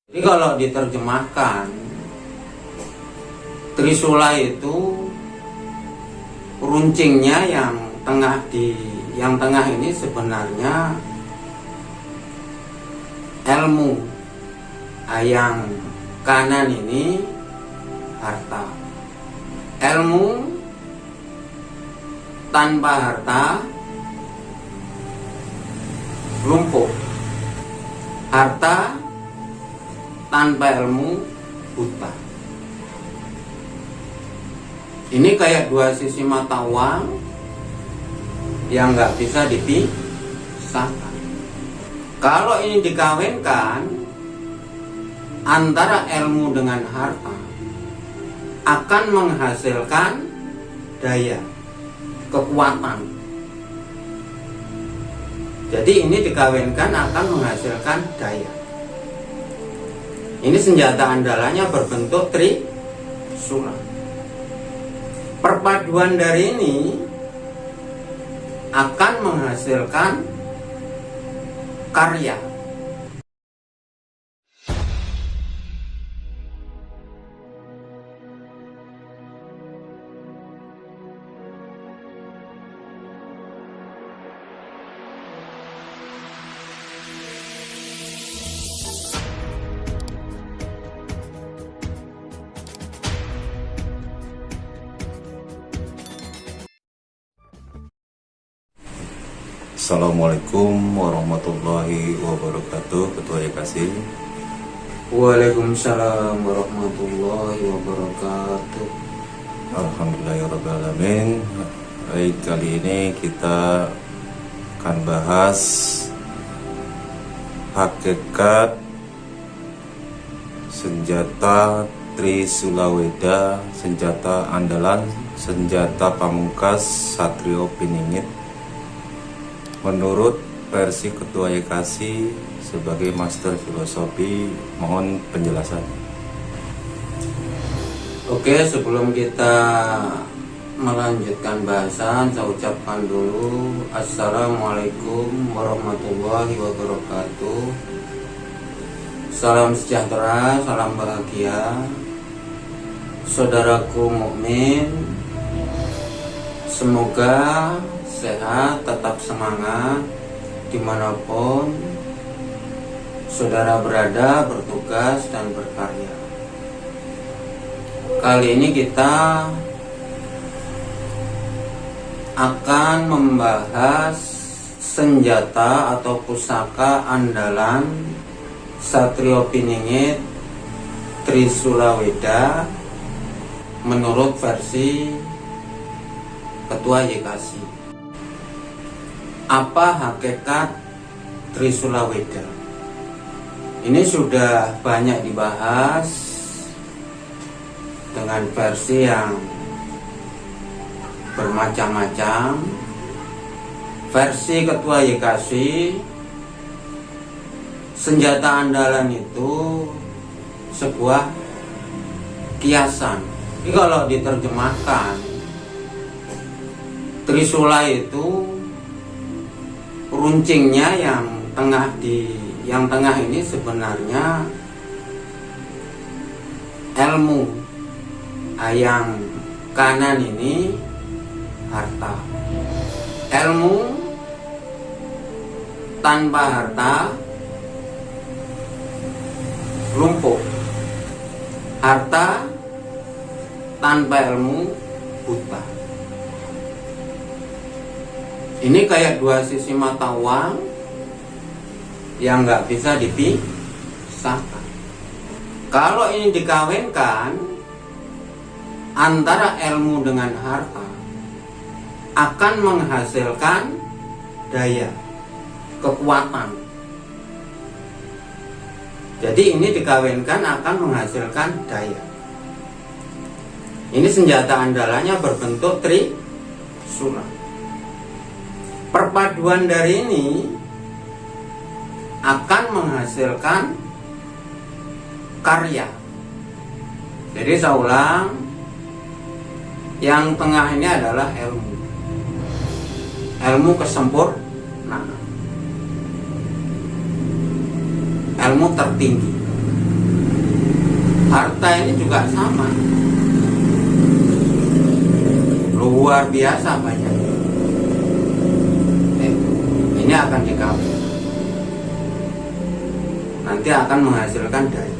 Jadi kalau diterjemahkan, Trisula itu runcingnya yang tengah ini sebenarnya ilmu, yang kanan ini harta. Ilmu tanpa harta lumpuh, harta tanpa ilmu buta. Ini kayak dua sisi mata uang yang nggak bisa dipisahkan. Kalau ini dikawinkan antara ilmu dengan harta, akan menghasilkan daya, kekuatan. Jadi ini dikawinkan akan menghasilkan daya. Ini senjata andalannya berbentuk Trisula. Perpaduan dari ini akan menghasilkan karya. Assalamualaikum warahmatullahi wabarakatuh. Ketua YKC. Waalaikumsalam warahmatullahi wabarakatuh. Alhamdulillahirrahmanirrahim. Baik, kali ini kita akan bahas hakikat senjata Trisula Weda, senjata andalan, senjata pamungkas Satrio Piningit menurut versi Ketua YKC sebagai master filosofi. Mohon penjelasannya. Oke, sebelum kita melanjutkan bahasan, saya ucapkan dulu Assalamualaikum warahmatullahi wabarakatuh. Salam sejahtera, salam bahagia, saudaraku mukmin. Semoga sehat, tetap semangat dimanapun saudara berada, bertugas dan berkarya. Kali ini kita akan membahas senjata atau pusaka andalan Satrio Piningit Trisula Weda menurut versi Ketua YKC. Apa hakikat Trisula Weda? Ini sudah banyak dibahas dengan versi yang bermacam-macam. Versi Ketua YKC, senjata andalan itu sebuah kiasan. Jadi kalau diterjemahkan, Trisula itu runcingnya yang tengah ini sebenarnya ilmu, yang kanan ini harta. Ilmu tanpa harta lumpuh, harta tanpa ilmu buta. Ini kayak dua sisi mata uang yang nggak bisa dipisahkan. Kalau ini dikawinkan antara ilmu dengan harta, akan menghasilkan daya, kekuatan. Jadi ini dikawinkan akan menghasilkan daya. Ini senjata andalannya berbentuk Trisula. Perpaduan dari ini akan menghasilkan karya. Jadi saya ulang, yang tengah ini adalah ilmu, ilmu kesempurnaan, ilmu tertinggi. harta ini juga sama, luar biasa banyak. Ini akan dikawin, nanti akan menghasilkan daya.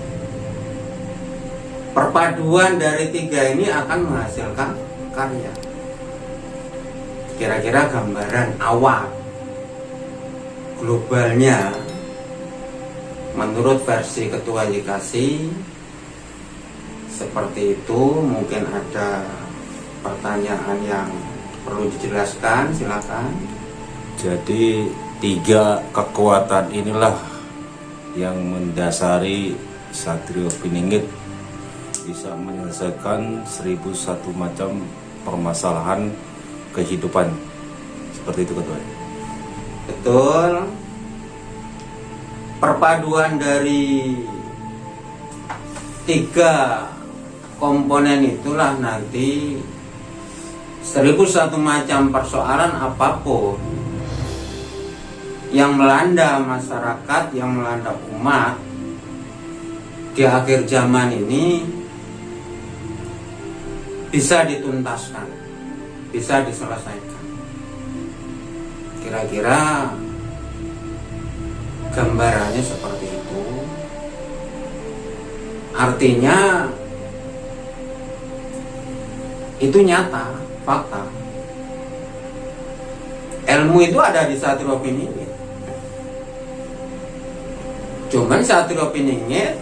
Perpaduan dari tiga ini akan menghasilkan karya. Kira-kira gambaran awal globalnya menurut versi Ketua YKASI seperti itu. Mungkin ada pertanyaan yang perlu dijelaskan, silakan. Jadi 3 kekuatan inilah yang mendasari Satrio Piningit bisa menyelesaikan 1001 macam permasalahan kehidupan. Seperti itu Ketua. Betul. Perpaduan dari 3 komponen itulah nanti 1001 macam persoalan apapun yang melanda masyarakat, yang melanda umat di akhir zaman ini bisa dituntaskan, bisa diselesaikan. Kira-kira gambarannya seperti itu. Artinya itu nyata, fakta. Ilmu itu ada di Satrio Piningit. Cuman Satrio Piningit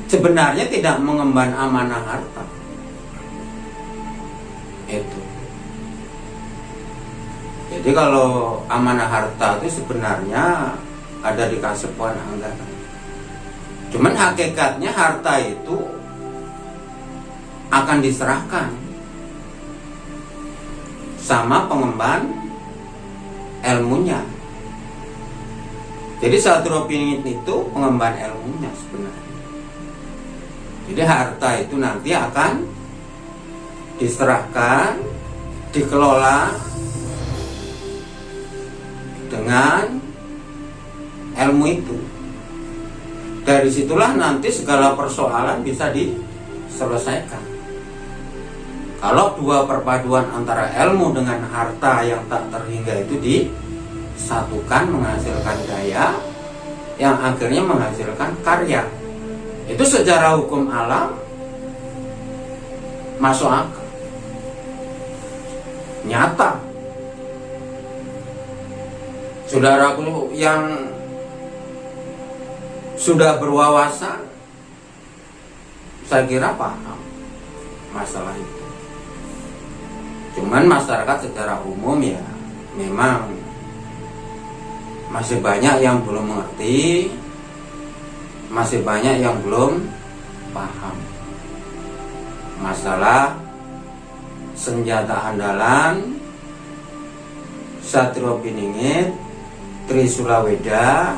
sebenarnya tidak mengemban amanah harta. Itu. Jadi kalau amanah harta itu sebenarnya ada di Kasepuan anggaran. Cuman hakikatnya harta itu akan diserahkan sama pengemban ilmunya. Jadi Satrio Piningit itu pengemban ilmunya sebenarnya. Jadi harta itu nanti akan diserahkan, dikelola dengan ilmu itu. Dari situlah nanti segala persoalan bisa diselesaikan. Kalau 2 perpaduan antara ilmu dengan harta yang tak terhingga itu disatukan menghasilkan daya yang akhirnya menghasilkan karya. Itu secara hukum alam masuk akal, nyata. Saudaraku yang sudah berwawasan, saya kira paham masalah itu. Cuman masyarakat secara umum ya memang masih banyak yang belum mengerti, masih banyak yang belum paham masalah senjata andalan Satrio Piningit Trisulaweda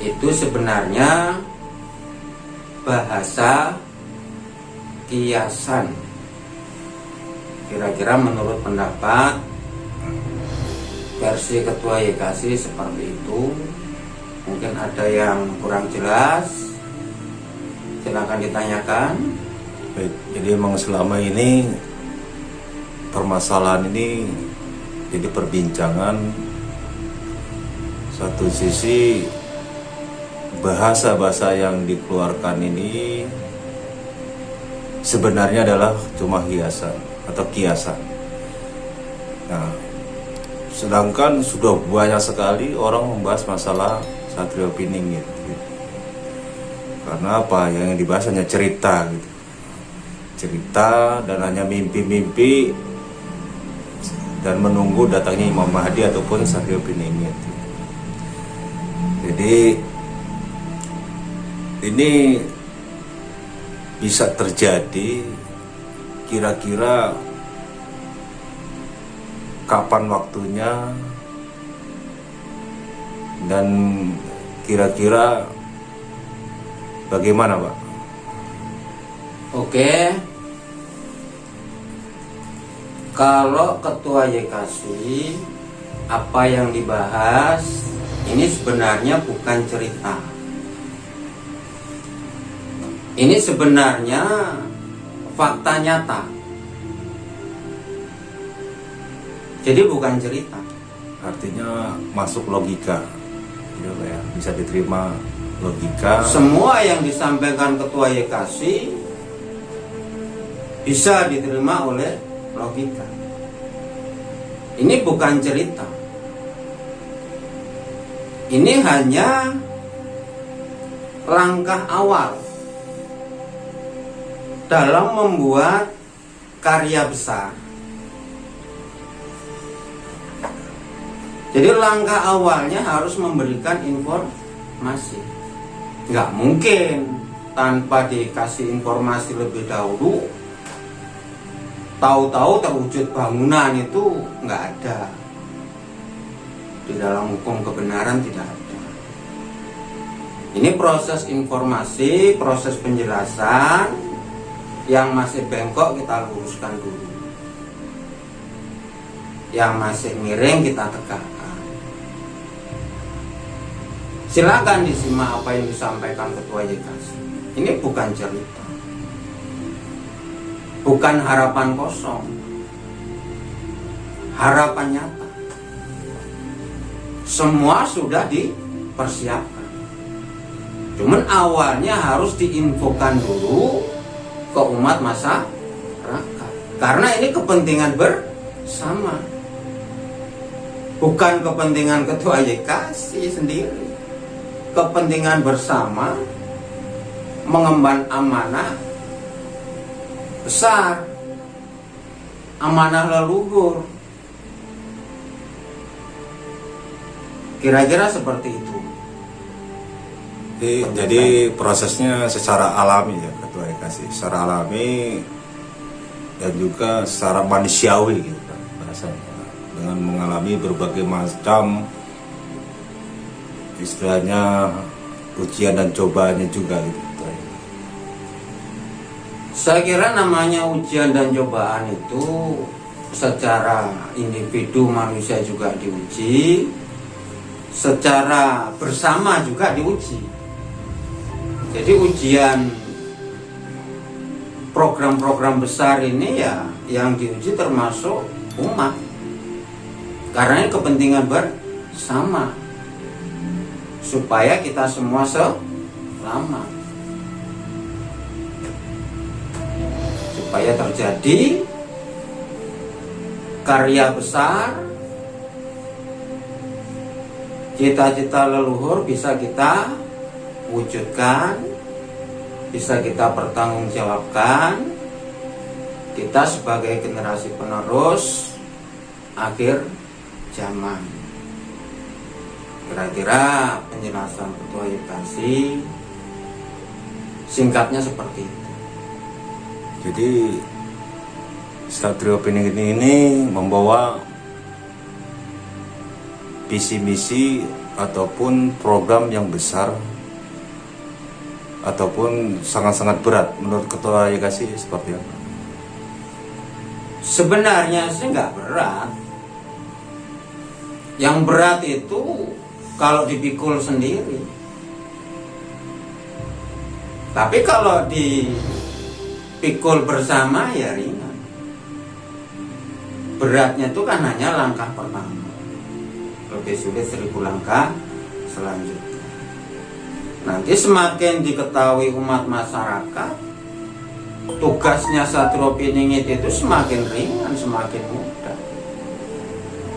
itu sebenarnya bahasa kiasan. Kira-kira menurut pendapat versi Ketua YKASI seperti itu. Mungkin ada yang kurang jelas, silakan ditanyakan. Baik, jadi memang selama ini permasalahan ini jadi perbincangan. Satu sisi bahasa-bahasa yang dikeluarkan ini sebenarnya adalah cuma hiasan atau kiasan. Nah, sedangkan sudah banyak sekali orang membahas masalah Satrio Piningit. Karena apa? Yang dibahas hanya cerita gitu. Cerita dan hanya mimpi-mimpi dan menunggu datangnya Imam Mahdi ataupun Satrio Piningit. Jadi ini bisa terjadi kira-kira kapan waktunya dan kira-kira bagaimana, Pak? Oke. Kalau Ketua YKASI apa yang dibahas ini sebenarnya bukan cerita. Ini sebenarnya fakta nyata. Jadi bukan cerita. Artinya masuk logika, gitu ya, bisa diterima logika. Semua yang disampaikan Ketua YKC bisa diterima oleh logika. Ini bukan cerita. Ini hanya langkah awal dalam membuat karya besar. Jadi langkah awalnya harus memberikan informasi. Nggak mungkin tanpa dikasih informasi lebih dahulu, tahu-tahu terwujud bangunan, itu nggak ada. Di dalam hukum kebenaran tidak ada. Ini proses informasi, proses penjelasan. Yang masih bengkok kita luruskan dulu. Yang masih miring kita tegakkan. Silakan disimak apa yang disampaikan Ketua YKC. Ini bukan cerita, bukan harapan kosong, harapan nyata. Semua sudah dipersiapkan. Cuman awalnya harus diinfokan dulu ke umat masyarakat. Karena ini kepentingan bersama, bukan kepentingan Ketua YKC sendiri. Kepentingan bersama mengemban amanah besar, amanah leluhur. Kira-kira seperti itu. Jadi prosesnya secara alami ya Ketua YKC, secara alami dan juga secara manusiawi gitu kan bahasanya, dengan mengalami berbagai macam istilahnya ujian dan cobaannya juga gitu. Saya kira namanya ujian dan cobaan itu secara individu manusia juga diuji, secara bersama juga diuji. Jadi ujian program-program besar ini ya yang diuji termasuk umat. Karena ini kepentingan bersama, supaya kita semua selamat, supaya terjadi karya besar, cita-cita leluhur bisa kita wujudkan, bisa kita pertanggungjawabkan. Kita sebagai generasi penerus akhir zaman. Kira-kira penjelasan Ketua YKC singkatnya seperti itu. Jadi Satrio Piningit ini membawa visi misi ataupun program yang besar ataupun sangat-sangat berat menurut Ketua YKC seperti apa? Sebenarnya sih nggak berat. Yang berat itu kalau dipikul sendiri. Tapi kalau dipikul bersama ya ringan. Beratnya itu kan hanya langkah pertama. Lebih sulit 1000 langkah selanjutnya. Nanti semakin diketahui umat masyarakat, tugasnya Satrio Piningit itu semakin ringan, semakin mudah.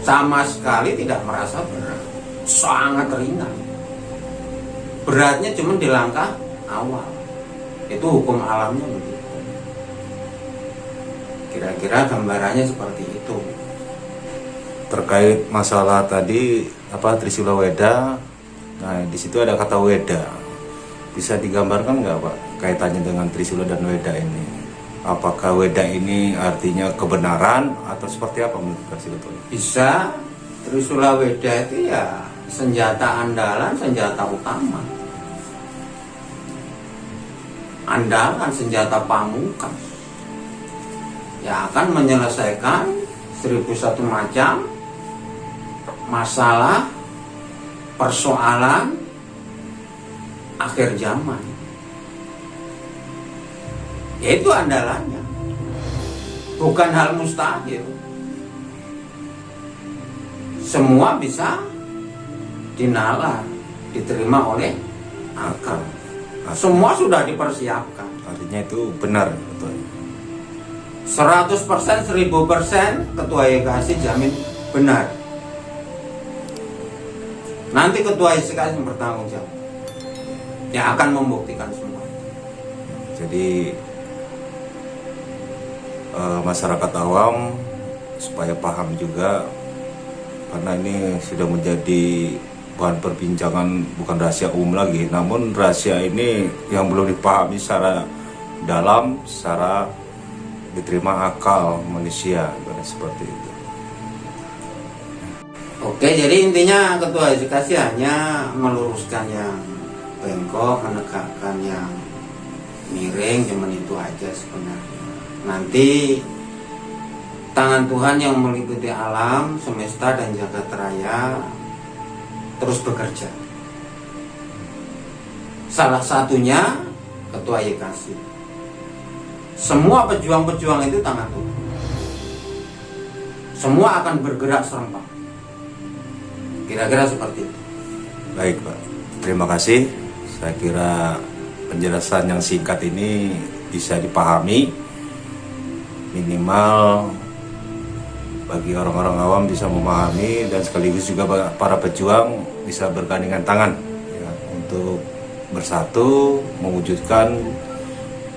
Sama sekali tidak merasa berat, sangat ringan. Beratnya cuma di langkah awal. Itu hukum alamnya begitu. Kira-kira gambarannya seperti itu. Terkait masalah tadi Trisula Weda, nah di situ ada kata Weda. Bisa digambarkan nggak Pak kaitannya dengan Trisula dan Weda ini? Apakah Weda ini artinya kebenaran atau seperti apa menurut Kasih Ketua? Bisa. Trisula Weda itu ya senjata andalan, senjata utama, andalan, senjata pamungkas, ya akan menyelesaikan 1001 macam masalah persoalan akhir zaman. Itu andalannya, bukan hal mustahil. Semua bisa dinalar, diterima oleh akal. Semua sudah dipersiapkan. Artinya itu benar, Ketua. 100%, 1000% Ketua YKSI jamin benar. Nanti Ketua YKSI bertanggung jawab, yang akan membuktikan semua. Jadi masyarakat awam supaya paham juga, karena ini sudah menjadi bahan perbincangan, bukan rahasia umum lagi, namun rahasia ini yang belum dipahami secara dalam, secara diterima akal manusia, seperti itu. Oke, jadi intinya Ketua YKSI hanya meluruskan yang bengkok, menegakkan yang miring, cuman itu aja sebenarnya. Nanti tangan Tuhan yang meliputi alam, semesta dan jagat raya terus bekerja. Salah satunya Ketua YKSI. Semua pejuang-pejuang itu tangan Tuhan. Semua akan bergerak serempak. Kira-kira seperti itu. Baik, Pak. Terima kasih. Saya kira penjelasan yang singkat ini bisa dipahami. Minimal bagi orang-orang awam bisa memahami, dan sekaligus juga para pejuang bisa bergandingan tangan ya, untuk bersatu mewujudkan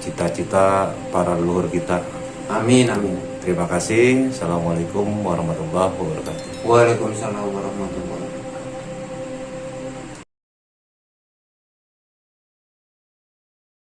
cita-cita para leluhur kita. Amin, amin. Terima kasih. Assalamualaikum warahmatullahi wabarakatuh. Waalaikumsalam warahmatullahi wabarakatuh.